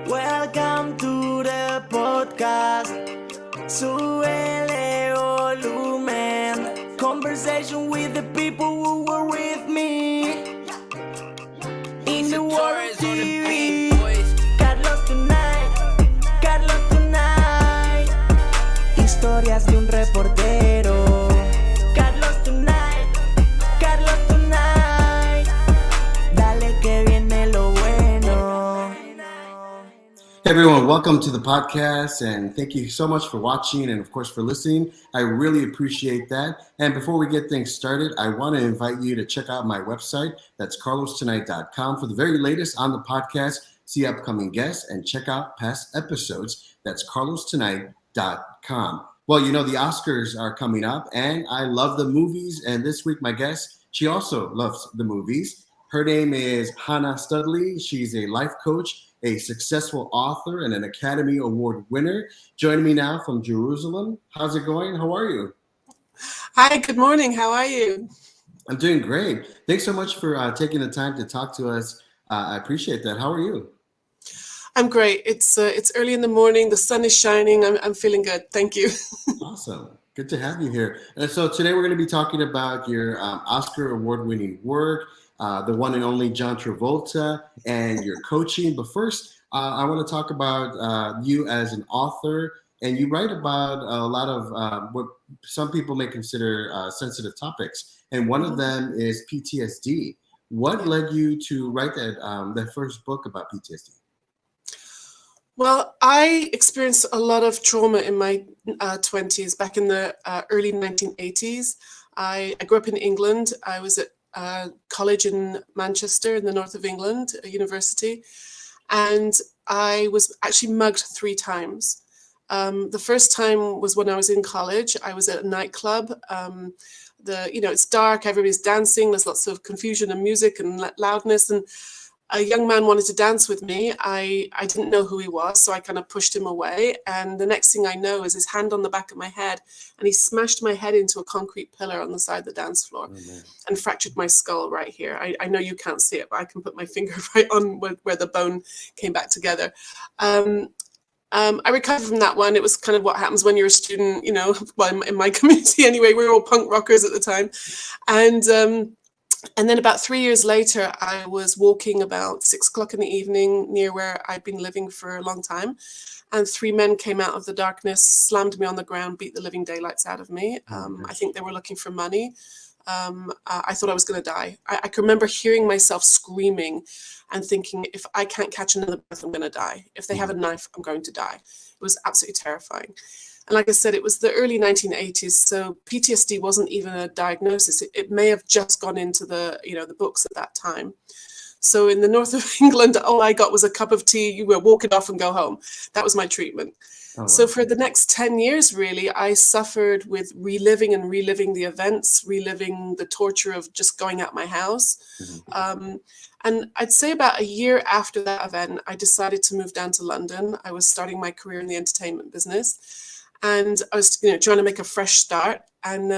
Welcome to the podcast. Súbele volumen. Conversation with the people who were with me. In the world TV. Carlos Tonight. Historias de un reportero. Carlos Tonight. Dale que viene lo bueno. Hey everyone, welcome to the podcast and thank you so much for watching and of course for listening. I really appreciate that. And before we get things started, I want to invite you to check out my website. That's carlostonight.com for the very latest on the podcast, see upcoming guests, and check out past episodes. That's carlostonight.com. Well, you know, the Oscars are coming up and I love the movies. And this week, my guest, she also loves the movies. Her name is Chana Studley. She's a life coach, a successful author, and an Academy Award winner. Joining me now from Jerusalem. How's it going? How are you? Hi, good morning. How are you? I'm doing great. Thanks so much for taking the time to talk to us. I appreciate that. How are you? I'm great. It's early in the morning. The sun is shining. I'm feeling good. Thank you. Awesome. Good to have you here. And so today we're going to be talking about your Oscar award-winning work, the one and only John Travolta, and your coaching. But first, I want to talk about you as an author. And you write about a lot of what some people may consider sensitive topics. And one of them is PTSD. What led you to write that first book about PTSD? Well, I experienced a lot of trauma in my 20s, back in the early 1980s. I grew up in England. I was at college in Manchester in the north of England, a university, and I was actually mugged 3 times. The first time was when I was in college. I was at a nightclub. It's dark, everybody's dancing, there's lots of confusion and music and loudness, and a young man wanted to dance with me. I didn't know who he was, so I kind of pushed him away. And the next thing I know is his hand on the back of my head, and he smashed my head into a concrete pillar on the side of the dance floor and fractured my skull right here. I know you can't see it, but I can put my finger right on where the bone came back together. I recovered from that one. It was kind of what happens when you're a student, well, in my community anyway. We were all punk rockers at the time. And then about 3 years later, I was walking about 6 o'clock in the evening near where I'd been living for a long time. And 3 men came out of the darkness, slammed me on the ground, beat the living daylights out of me. I think they were looking for money. I thought I was going to die. I can remember hearing myself screaming and thinking, if I can't catch another breath, I'm going to die. If they have a knife, I'm going to die. It was absolutely terrifying. And like I said, it was the early 1980s, so PTSD wasn't even a diagnosis. It may have just gone into the books at that time. So in the north of England, all I got was a cup of tea. You were walk it off and go home. That was my treatment. Oh, wow. So for the next 10 years, really, I suffered with reliving the events, reliving the torture of just going out my house. And I'd say about a year after that event, I decided to move down to London. I was starting my career in the entertainment business. And I was trying to make a fresh start. And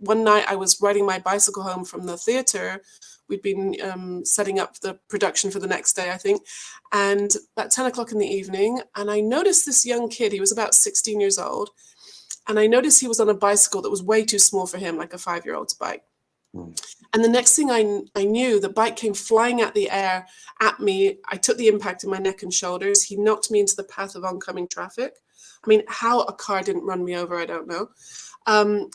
one night I was riding my bicycle home from the theatre. We'd been setting up the production for the next day, I think. And about 10 o'clock in the evening, and I noticed this young kid. He was about 16 years old. And I noticed he was on a bicycle that was way too small for him, like a 5-year-old's bike. And the next thing I knew, the bike came flying out the air at me. I took the impact in my neck and shoulders. He knocked me into the path of oncoming traffic. I mean, how a car didn't run me over, I don't know.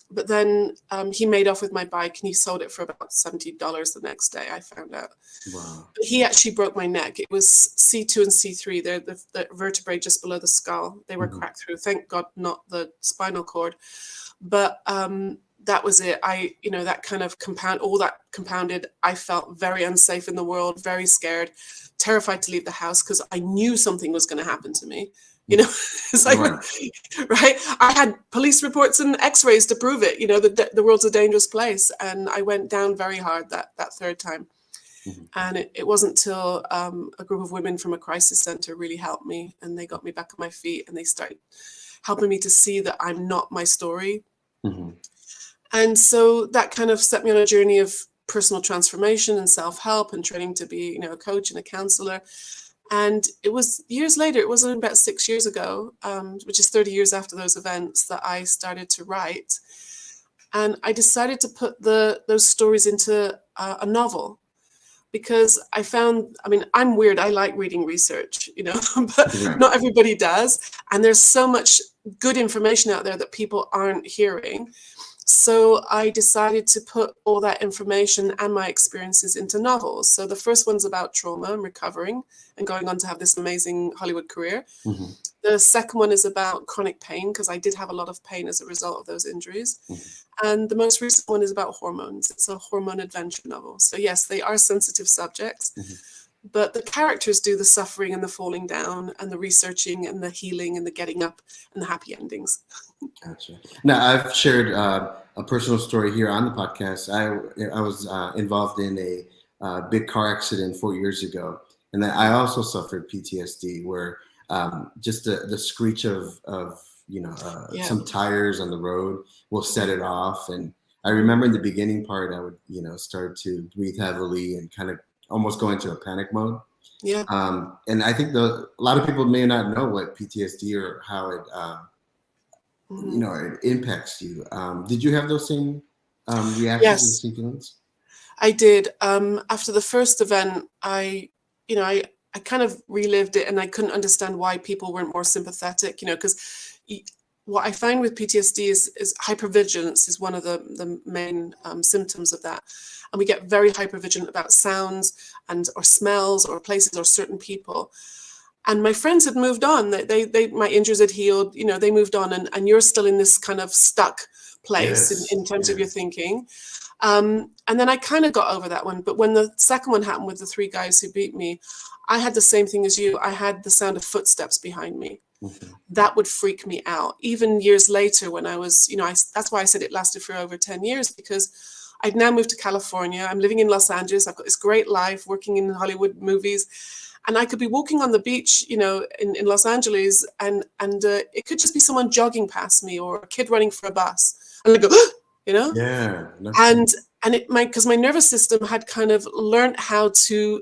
But then he made off with my bike and he sold it for about $70 the next day, I found out. Wow. But he actually broke my neck. It was C2 and C3. They're the vertebrae just below the skull. They were cracked through. Thank God, not the spinal cord. But that was it. That kind of compounded. I felt very unsafe in the world, very scared, terrified to leave the house because I knew something was going to happen to me. It's like, right? I had police reports and x-rays to prove it, the world's a dangerous place. And I went down very hard that third time. And it wasn't till a group of women from a crisis center really helped me, and they got me back on my feet, and they started helping me to see that I'm not my story. And so that kind of set me on a journey of personal transformation and self-help and training to be, a coach and a counselor. And it was years later, it was about 6 years ago, which is 30 years after those events, that I started to write. And I decided to put those stories into a novel, because I found, I mean, I'm weird. I like reading research, but Right. not everybody does. And there's so much good information out there that people aren't hearing. So I decided to put all that information and my experiences into novels. So the first one's about trauma and recovering and going on to have this amazing Hollywood career. Mm-hmm. The second one is about chronic pain, because I did have a lot of pain as a result of those injuries. Mm-hmm. And the most recent one is about hormones. It's a hormone adventure novel. So yes, they are sensitive subjects, Mm-hmm. but the characters do the suffering and the falling down and the researching and the healing and the getting up and the happy endings. Gotcha. Now, I've shared a personal story here on the podcast. I was involved in a big car accident 4 years ago, and then I also suffered PTSD, where just the screech of Yeah. some tires on the road will set it off. And I remember in the beginning part, I would start to breathe heavily and kind of almost go into a panic mode. Yeah. And I think a lot of people may not know what PTSD or how it it impacts you. Did you have those same reactions Yes. and same feelings? I did. After the first event, I kind of relived it, and I couldn't understand why people weren't more sympathetic, because what I find with PTSD is hypervigilance is one of the main symptoms of that. And we get very hypervigilant about sounds or smells or places or certain people. And my friends had moved on. They my injuries had healed, they moved on, and you're still in this kind of stuck place in terms of your thinking. And then I kind of got over that one. But when the second one happened with the 3 guys who beat me, I had the same thing as you. I had the sound of footsteps behind me. Mm-hmm. That would freak me out. Even years later, when I was, that's why I said it lasted for over 10 years, because I'd now moved to California. I'm living in Los Angeles. I've got this great life working in Hollywood movies. And I could be walking on the beach, in Los Angeles, and it could just be someone jogging past me or a kid running for a bus. And I go, Yeah. And it might, because my nervous system had kind of learned how to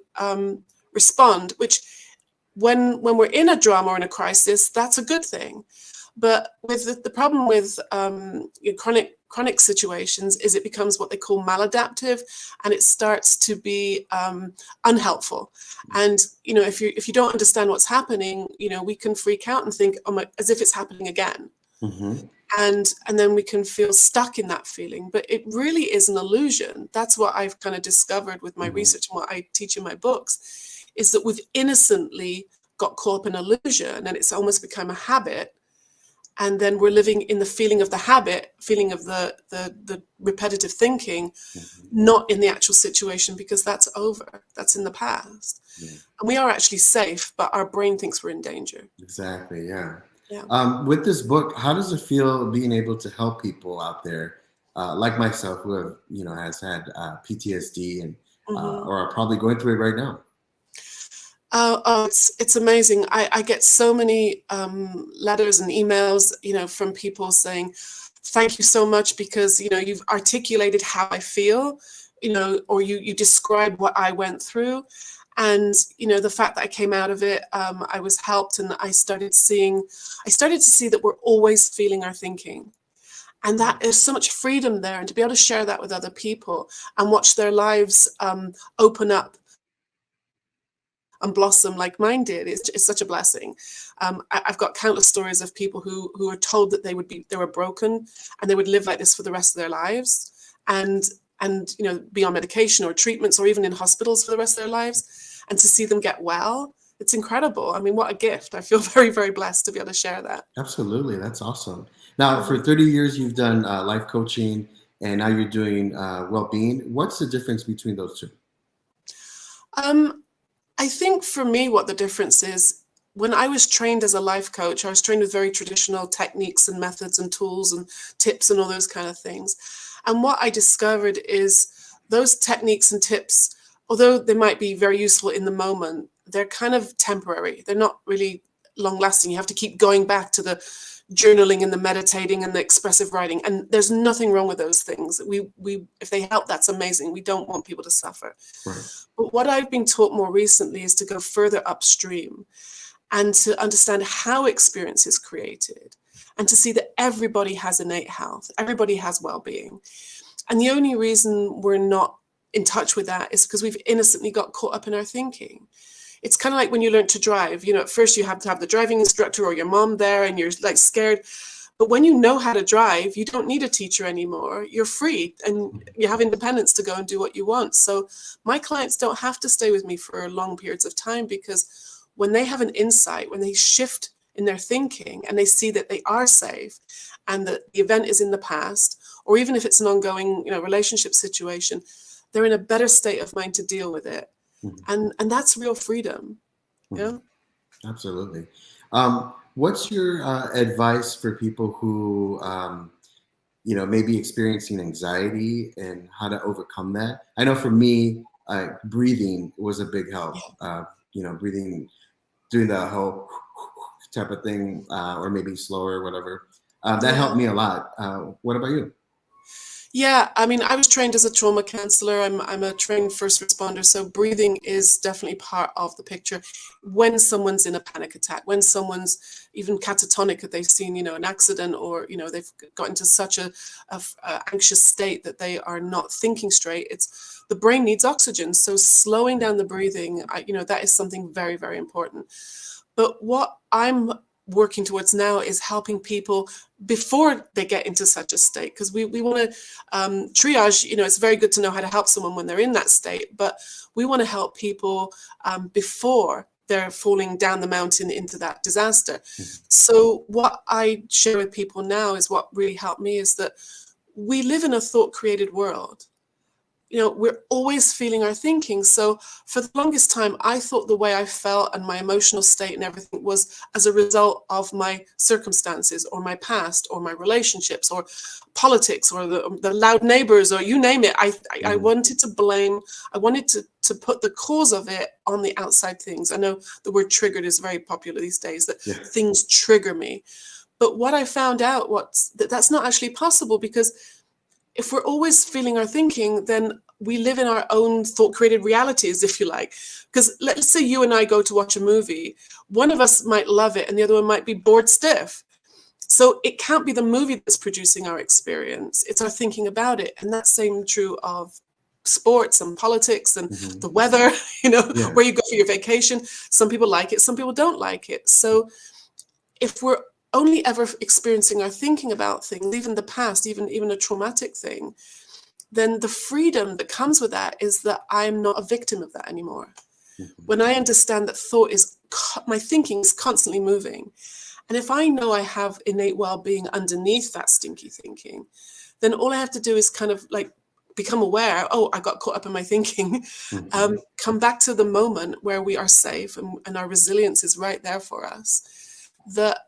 respond, which when we're in a drama or in a crisis, that's a good thing. But with the problem with chronic situations is it becomes what they call maladaptive, and it starts to be unhelpful. And if you don't understand what's happening, we can freak out and think, oh my, as if it's happening again. Mm-hmm. And then we can feel stuck in that feeling. But it really is an illusion. That's what I've kind of discovered with my research and what I teach in my books, is that we've innocently got caught up in illusion, and it's almost become a habit. And then we're living in the feeling of the habit, feeling of the repetitive thinking, not in the actual situation, because that's over. That's in the past. Yeah. And we are actually safe, but our brain thinks we're in danger. Exactly, yeah. Yeah. With this book, how does it feel being able to help people out there, like myself, who have, has had PTSD and or are probably going through it right now? It's amazing. I get so many letters and emails, from people saying, thank you so much, because, you've articulated how I feel, or you described what I went through. And, the fact that I came out of it, I was helped, and I started to see that we're always feeling our thinking. And that there's so much freedom there, and to be able to share that with other people and watch their lives open up and blossom like mine did, it's such a blessing. I've got countless stories of people who were told that they were broken, and they would live like this for the rest of their lives, and be on medication or treatments or even in hospitals for the rest of their lives, and to see them get well, it's incredible. I mean, what a gift. I feel very, very blessed to be able to share that. Absolutely. That's awesome. Now, for 30 years, you've done life coaching, and now you're doing well-being. What's the difference between those two? I think for me, what the difference is, when I was trained as a life coach, I was trained with very traditional techniques and methods and tools and tips and all those kind of things. And what I discovered is those techniques and tips, although they might be very useful in the moment, they're kind of temporary. They're not really long lasting. You have to keep going back to journaling and the meditating and the expressive writing. And there's nothing wrong with those things. We if they help, that's amazing. We don't want people to suffer. Right. But what I've been taught more recently is to go further upstream and to understand how experience is created, and to see that everybody has innate health, everybody has well-being. And the only reason we're not in touch with that is because we've innocently got caught up in our thinking. It's kind of like when you learn to drive. You know, at first you have to have the driving instructor or your mom there, and you're like scared. But when you know how to drive, you don't need a teacher anymore. You're free and you have independence to go and do what you want. So my clients don't have to stay with me for long periods of time, because when they have an insight, when they shift in their thinking and they see that they are safe and that the event is in the past, or even if it's an ongoing, relationship situation, they're in a better state of mind to deal with it. And that's real freedom. Yeah. Absolutely. What's your advice for people who, may be experiencing anxiety and how to overcome that? I know for me, breathing was a big help. Breathing, doing the whole type of thing, or maybe slower or whatever. That helped me a lot. What about you? Yeah, I mean, I was trained as a trauma counselor. I'm a trained first responder, so breathing is definitely part of the picture. When someone's in a panic attack, when someone's even catatonic, if they've seen, an accident, or they've got into such a anxious state that they are not thinking straight, it's the brain needs oxygen. So slowing down the breathing, that is something very, very important. But what I'm working towards now is helping people before they get into such a state, because we want to triage. It's very good to know how to help someone when they're in that state, but we want to help people before they're falling down the mountain into that disaster. So what I share with people now is what really helped me is that we live in a thought created world. We're always feeling our thinking. So for the longest time, I thought the way I felt and my emotional state and everything was as a result of my circumstances or my past or my relationships or politics or the loud neighbors or you name it. I wanted to blame. I wanted to put the cause of it on the outside things. I know the word triggered is very popular these days, that things trigger me. But what I found out was that that's not actually possible, because if we're always feeling our thinking, then we live in our own thought-created realities, if you like. Because let's say you and I go to watch a movie. One of us might love it and the other one might be bored stiff. So it can't be the movie that's producing our experience. It's our thinking about it. And that's same true of sports and politics and the weather, where you go for your vacation. Some people like it, some people don't like it. So if we're only ever experiencing our thinking about things, even the past, even a traumatic thing, then the freedom that comes with that is that I'm not a victim of that anymore. When I understand that my thinking is constantly moving, and if I know I have innate well-being underneath that stinky thinking, then all I have to do is kind of like become aware, I got caught up in my thinking, come back to the moment where we are safe and our resilience is right there for us. That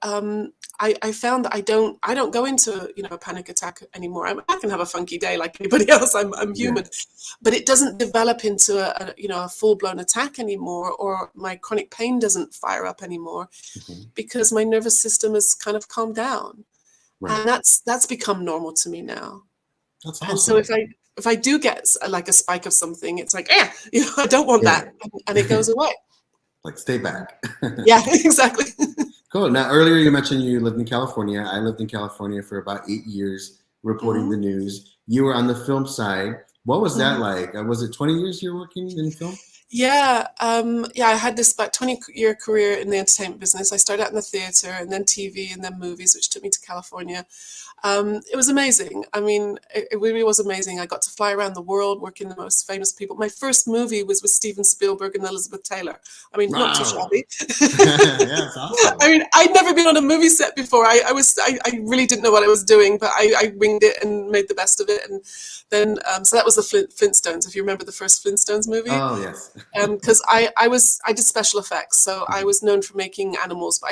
I found that I don't go into a panic attack anymore. I can have a funky day like anybody else. I'm human, but it doesn't develop into a full-blown attack anymore, or my chronic pain doesn't fire up anymore, because my nervous system has kind of calmed down, and that's become normal to me now. That's awesome. And so if I do get like a spike of something, it's like I don't want that, and it goes away. Like, stay back. Yeah, exactly. Cool. Now, earlier you mentioned you lived in California. I lived in California for about 8 years reporting the news. You were on the film side. What was that like? Was it 20 years you were working in film? Yeah. I had this about 20-year career in the entertainment business. I started out in the theater and then TV and then movies, which took me to California. It was amazing. I mean, it really was amazing. I got to fly around the world, working with the most famous people. My first movie was with Steven Spielberg and Elizabeth Taylor. I mean, not too shabby. Yeah, it's awesome. I mean, I'd never been on a movie set before. I really didn't know what I was doing, but I winged it and made the best of it. And then, so that was the Flintstones. If you remember the first Flintstones movie. Oh, yes. Because I did special effects, so I was known for making animals,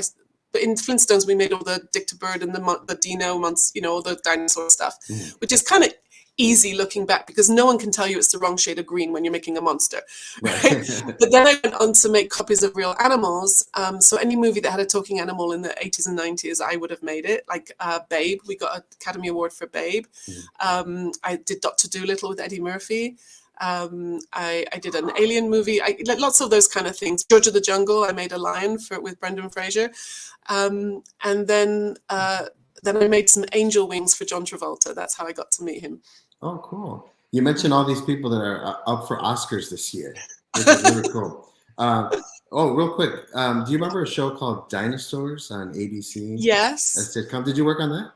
but in Flintstones we made all the Dick to Bird and the Dino months, all the dinosaur stuff, which is kind of easy looking back because no one can tell you it's the wrong shade of green when you're making a monster. Right. Right? But then I went on to make copies of real animals. So any movie that had a talking animal in the 80s and 90s, I would have made it. Like Babe, we got an Academy Award for Babe. I did Dr. Doolittle with Eddie Murphy. I did an alien movie. Lots of those kind of things. George of the Jungle, I made a lion with Brendan Fraser. And then I made some angel wings for John Travolta. That's how I got to meet him. Oh, cool. You mentioned all these people that are up for Oscars this year, which is really cool. Real quick, do you remember a show called Dinosaurs on ABC? Yes. A sitcom. Did you work on that?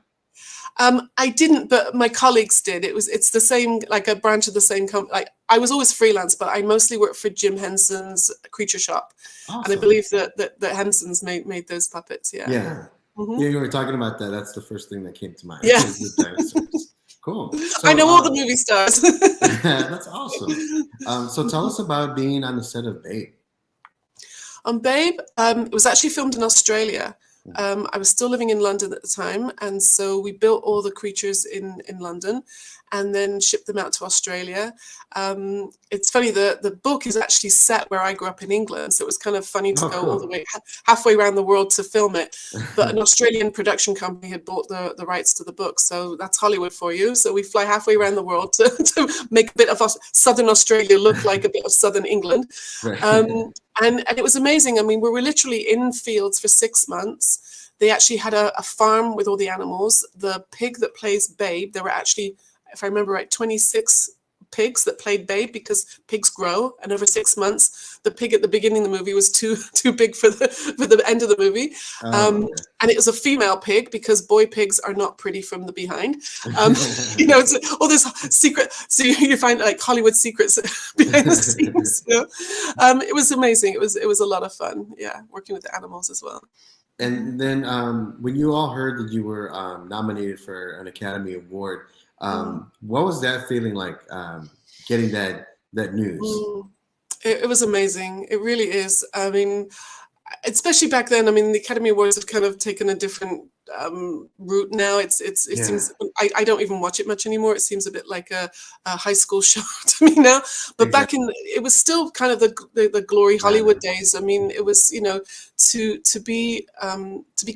I didn't, but my colleagues did. It's the same, like a branch of the same company. Like I was always freelance, but I mostly worked for Jim Henson's Creature Shop, Awesome. and I believe that Henson's made those puppets. Yeah. Yeah. Mhm. Yeah, you were talking about that. That's the first thing that came to mind. Yeah. The dinosaurs. Cool. So, I know all the movie stars. That's awesome. So tell us about being on the set of Babe. On Babe, it was actually filmed in Australia. I was still living in London at the time, and so we built all the creatures in London and then shipped them out to Australia. It's funny, the book is actually set where I grew up in England, so it was kind of funny to go all the way halfway around the world to film it. But an Australian production company had bought the rights to the book, so that's Hollywood for you. So we fly halfway around the world to make a bit of Southern Australia look like a bit of Southern England. Right. And it was amazing. I mean, we were literally in fields for 6 months. They actually had a farm with all the animals. The pig that plays Babe, there were actually, if I remember right, 26 pigs that played Babe because pigs grow. And over 6 months, the pig at the beginning of the movie was too big for the end of the movie. And it was a female pig because boy pigs are not pretty from the behind. It's all this secret. So you find like Hollywood secrets behind the scenes. It was amazing. It was a lot of fun. Yeah, working with the animals as well. And then when you all heard that you were nominated for an Academy Award, what was that feeling like, getting that news? It was amazing. It really is. I mean, especially back then. I mean, the Academy Awards have kind of taken a different route now. It seems I don't even watch it much anymore. It seems a bit like a high school show to me now. But back in, it was still kind of the glory Hollywood days. I mean, it was to be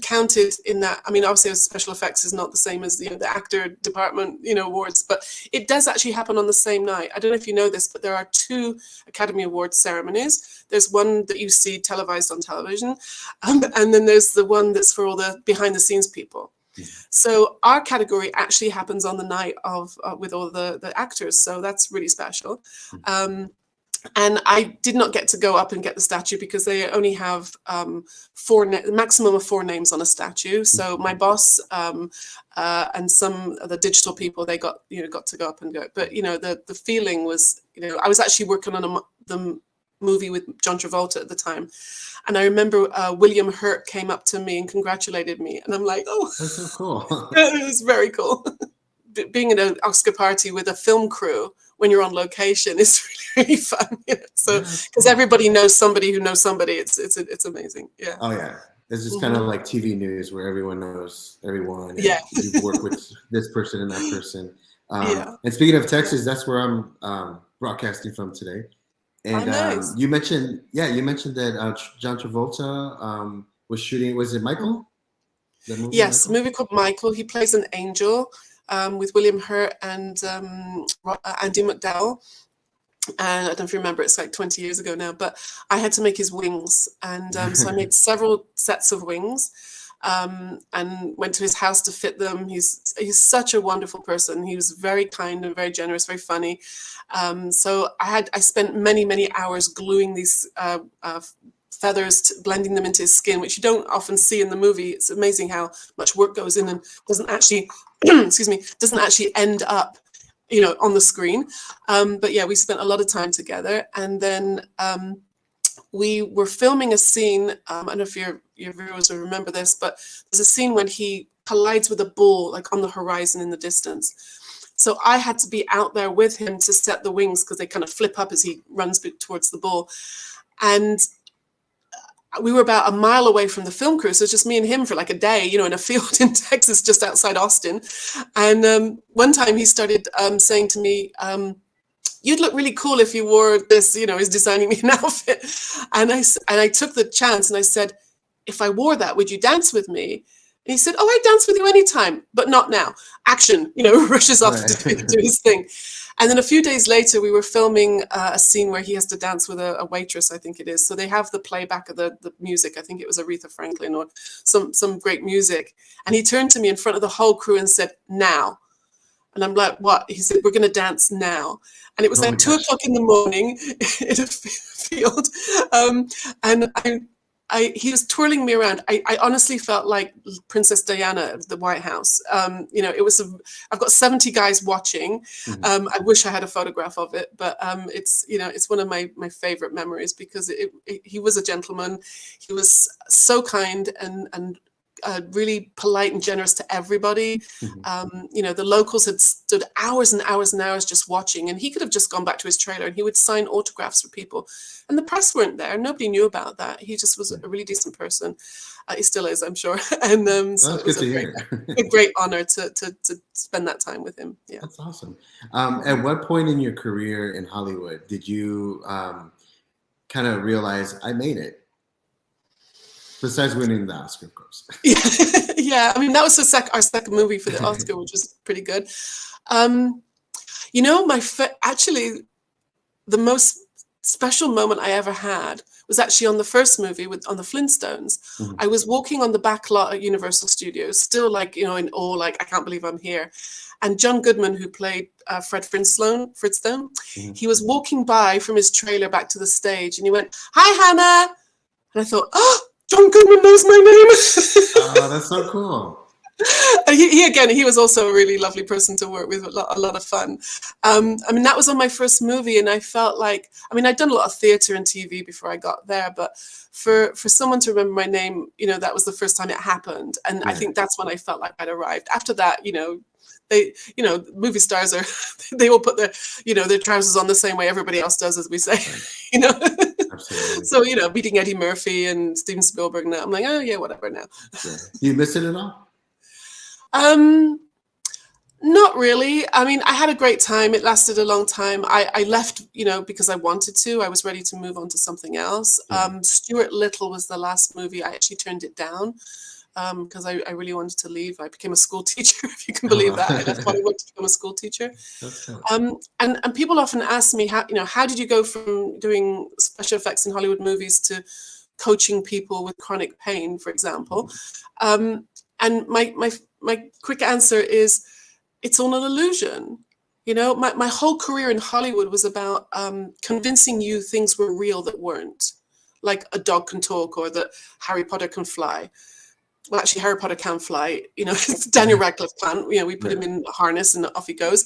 counted in that. I mean, obviously, special effects is not the same as the actor department awards, but it does actually happen on the same night. I don't know if you know this, but there are 2 Academy Awards ceremonies. There's one that you see televised on television, and then there's the one that's for all the behind the scenes people. So our category actually happens on the night of with all the actors, so that's really special. And I did not get to go up and get the statue because they only have maximum of 4 names on a statue. So my boss and some of the digital people, they got to go up and go. But the feeling was, I was actually working on the movie with John Travolta at the time, and I remember William Hurt came up to me and congratulated me, and I'm like, oh, That's so cool. it was very cool. Being at an Oscar party with a film crew when you're on location is really, really fun. So because everybody knows somebody who knows somebody, it's amazing. Yeah. Oh yeah, it's just kind of like TV news where everyone knows everyone. And Yeah. You've worked with this person and that person. Yeah. And speaking of Texas, that's where I'm broadcasting from today. And nice. you mentioned that John Travolta was shooting. Was it Michael? That movie, Yes, Michael? a movie called Michael. He plays an angel with William Hurt and Andy McDowell. And I don't know if you remember, it's like 20 years ago now, but I had to make his wings. And so I made several sets of wings and went to his house to fit them. He's such a wonderful person. He was very kind and very generous, very funny. So I spent many, many hours gluing these feathers, blending them into his skin, which you don't often see in the movie. It's amazing how much work goes in and doesn't actually, doesn't actually end up, on the screen. But yeah, we spent a lot of time together. And then we were filming a scene. I don't know if your viewers will remember this, but there's a scene when he collides with a bull, like on the horizon in the distance. So I had to be out there with him to set the wings because they kind of flip up as he runs towards the bull. And we were about a mile away from the film crew. So it's just me and him for like a day, you know, in a field in Texas, just outside Austin. And one time he started saying to me, you'd look really cool if you wore this, you know, he's designing me an outfit. And I took the chance and I said, if I wore that, would you dance with me? And he said, oh, I dance with you anytime, but not now. Action, you know, rushes off to do his thing. And then a few days later, we were filming a scene where he has to dance with a waitress, I think it is. So they have the playback of the music. I think it was Aretha Franklin or some great music. And he turned to me in front of the whole crew and said, now. And I'm like, what? He said, we're going to dance now. And it was like 2 o'clock in the morning in a field. And he was twirling me around. I honestly felt like Princess Diana of the White House. You know, I've got 70 guys watching. I wish I had a photograph of it, but it's, you know, it's one of my favorite memories because he was a gentleman. He was so kind and really polite and generous to everybody. You know, the locals had stood hours and hours and hours just watching, and he could have just gone back to his trailer and he would sign autographs for people. And the press weren't there. Nobody knew about that. He just was a really decent person. He still is, I'm sure. And so it was a great honor to spend that time with him. Yeah, that's awesome. At what point in your career in Hollywood did you kind of realize I made it? Besides winning the Oscar, of course. Yeah, I mean, that was our second movie for the Oscar, which was pretty good. You know, actually, the most special moment I ever had was actually on the first movie on the Flintstones. I was walking on the back lot at Universal Studios, still like, you know, in awe, like, I can't believe I'm here. And John Goodman, who played Fred Flintstone, he was walking by from his trailer back to the stage, and he went, "Hi, Hannah." And I thought, oh, John Goodman knows my name. Oh, that's so cool. He was also a really lovely person to work with, a lot of fun. I mean, that was on my first movie, and I felt like, I mean, I'd done a lot of theater and TV before I got there, but for someone to remember my name, you know, that was the first time it happened. And I think that's when I felt like I'd arrived. After that, you know, movie stars they all put their trousers on the same way everybody else does, as we say, you know. Absolutely. So, you know, beating Eddie Murphy and Steven Spielberg now, I'm like, oh yeah, whatever now. Yeah. Do you miss it at all? Not really. I mean, I had a great time. It lasted a long time. I left, you know, because I wanted to. I was ready to move on to something else. Stuart Little was the last movie. I actually turned it down because I really wanted to leave. I became a school teacher, if you can believe that. I left Hollywood to become a school teacher. And people often ask me, how did you go from doing special effects in Hollywood movies to coaching people with chronic pain, for example? And my quick answer is, it's all an illusion. You know, my whole career in Hollywood was about convincing you things were real that weren't, like a dog can talk or that Harry Potter can fly. Well, actually, Harry Potter can fly. You know, Daniel Radcliffe can. You know, we put him in a harness and off he goes.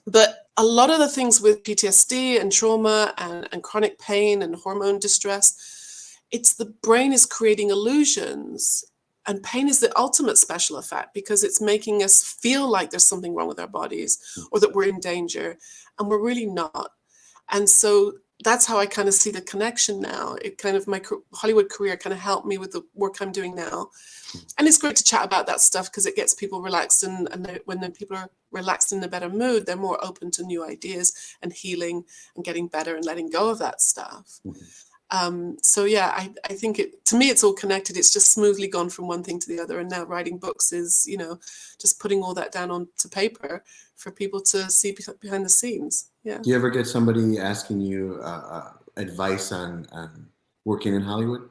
But a lot of the things with PTSD and trauma and chronic pain and hormone distress, it's the brain is creating illusions. And pain is the ultimate special effect because it's making us feel like there's something wrong with our bodies or that we're in danger, and we're really not. And so that's how I kind of see the connection now. It kind of, my Hollywood career kind of helped me with the work I'm doing now. And it's great to chat about that stuff because it gets people relaxed. And when the people are relaxed in a better mood, they're more open to new ideas and healing and getting better and letting go of that stuff. So yeah, I think to me, it's all connected. It's just smoothly gone from one thing to the other. And now writing books is, you know, just putting all that down onto paper for people to see behind the scenes. Yeah. Do you ever get somebody asking you advice on working in Hollywood?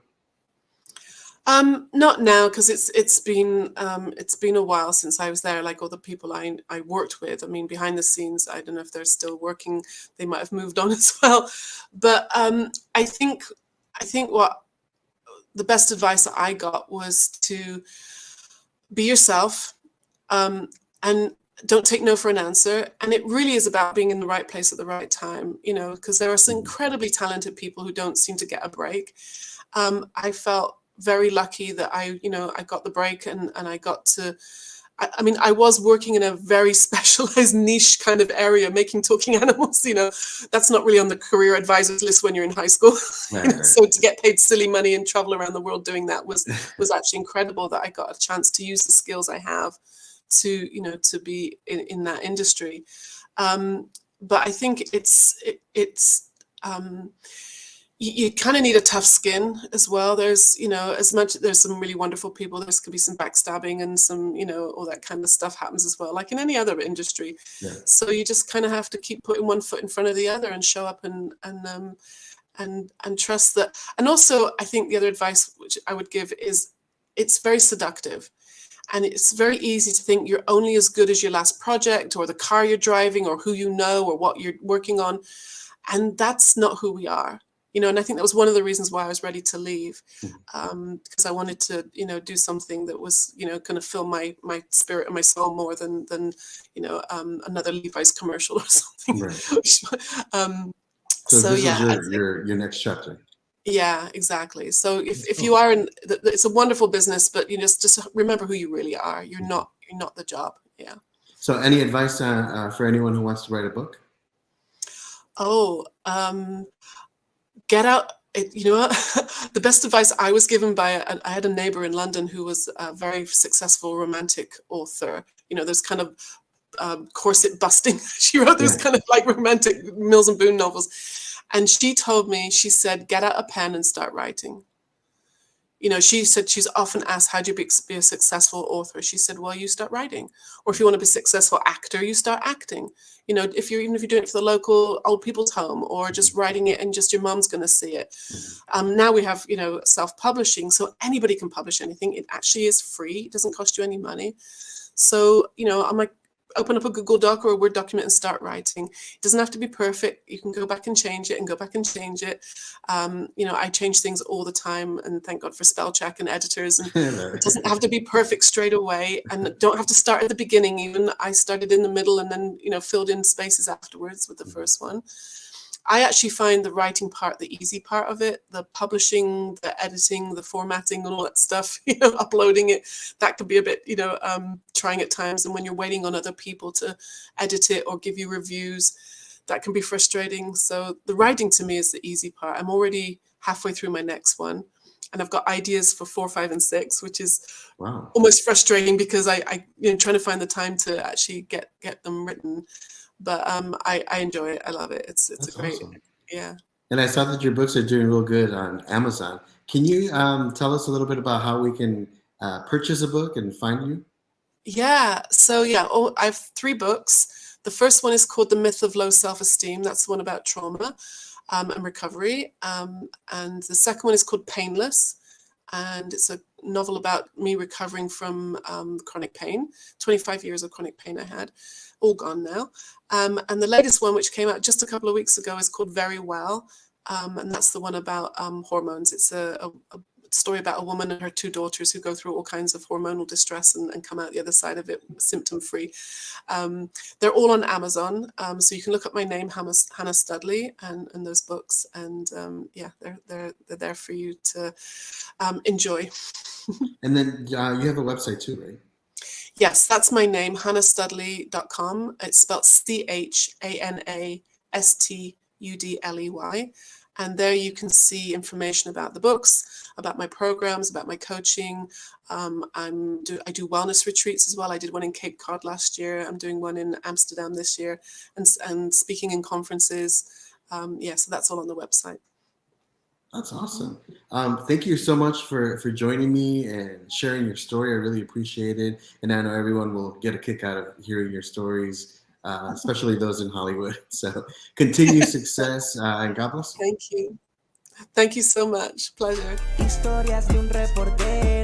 Not now, because it's been a while since I was there. Like all the people I worked with, I mean, behind the scenes, I don't know if they're still working. They might have moved on as well. But I think what the best advice that I got was to be yourself, and don't take no for an answer. And it really is about being in the right place at the right time, you know, because there are some incredibly talented people who don't seem to get a break. I felt very lucky that I got the break and I got to I mean, I was working in a very specialized niche kind of area, making talking animals. That's not really on the career advisors list when you're in high school. Right. So to get paid silly money and travel around the world doing that was actually incredible. That I got a chance to use the skills I have to be in that industry. But I think you kind of need a tough skin as well. There's, there's some really wonderful people. There's could be some backstabbing and some, all that kind of stuff happens as well, like in any other industry. Yeah. So you just kind of have to keep putting one foot in front of the other and show up and trust that. And also, I think the other advice which I would give is it's very seductive. And it's very easy to think you're only as good as your last project or the car you're driving or who you know or what you're working on. And that's not who we are. And I think that was one of the reasons why I was ready to leave, because I wanted to, do something that was, going to fill my spirit and my soul more than another Levi's commercial or something. Right. So this yeah, is your next chapter. Yeah, exactly. So if you are it's a wonderful business, but just remember who you really are. You're not the job. Yeah. So any advice for anyone who wants to write a book? Oh, get out. You know what? The best advice I was given by I had a neighbor in London who was a very successful romantic author. Those kind of corset busting. She wrote those kind of like romantic Mills and Boon novels. And she told me, she said, get out a pen and start writing. She said she's often asked, how do you be a successful author? She said, well, you start writing. Or if you want to be a successful actor, you start acting. Even if you're doing it for the local old people's home or just writing it and just your mom's going to see it. Now we have, self-publishing. So anybody can publish anything. It actually is free. It doesn't cost you any money. So, I'm like, open up a Google Doc or a Word document and start writing. It doesn't have to be perfect. You can go back and change it and go back and change it. I change things all the time, and thank God for spell check and editors. And it doesn't have to be perfect straight away, and don't have to start at the beginning. Even I started in the middle and then, filled in spaces afterwards with the first one. I actually find the writing part the easy part of it. The publishing, the editing, the formatting and all that stuff, uploading it, that could be a bit, trying at times. And when you're waiting on other people to edit it or give you reviews, that can be frustrating. So the writing to me is the easy part. I'm already halfway through my next one, and I've got ideas for 4, 5, and 6, which is almost frustrating because I trying to find the time to actually get them written. But I enjoy it. I love it. It's a great, awesome. Yeah. And I saw that your books are doing real good on Amazon. Can you tell us a little bit about how we can purchase a book and find you? Yeah. So I have 3 books. The first one is called The Myth of Low Self-Esteem. That's the one about trauma and recovery. And the second one is called Painless. And it's a novel about me recovering from chronic pain. 25 years of chronic pain I had, all gone now. And the latest one, which came out just a couple of weeks ago, is called Very Well. And that's the one about hormones. It's a story about a woman and her 2 daughters who go through all kinds of hormonal distress and come out the other side of it symptom-free. They're all on Amazon, so you can look up my name, Chana Studley, and those books, and they're there for you to enjoy. And then you have a website too, right? Yes, that's my name, chanastudley.com. It's spelled CHANASTUDLEY. And there you can see information about the books, about my programs, about my coaching. I do wellness retreats as well. I did one in Cape Cod last year. I'm doing one in Amsterdam this year, and speaking in conferences. So that's all on the website. That's awesome. Thank you so much for joining me and sharing your story. I really appreciate it. And I know everyone will get a kick out of hearing your stories, especially those in Hollywood. So continue success and God bless you. Thank you. Thank you so much. Pleasure. Historias de un reportero.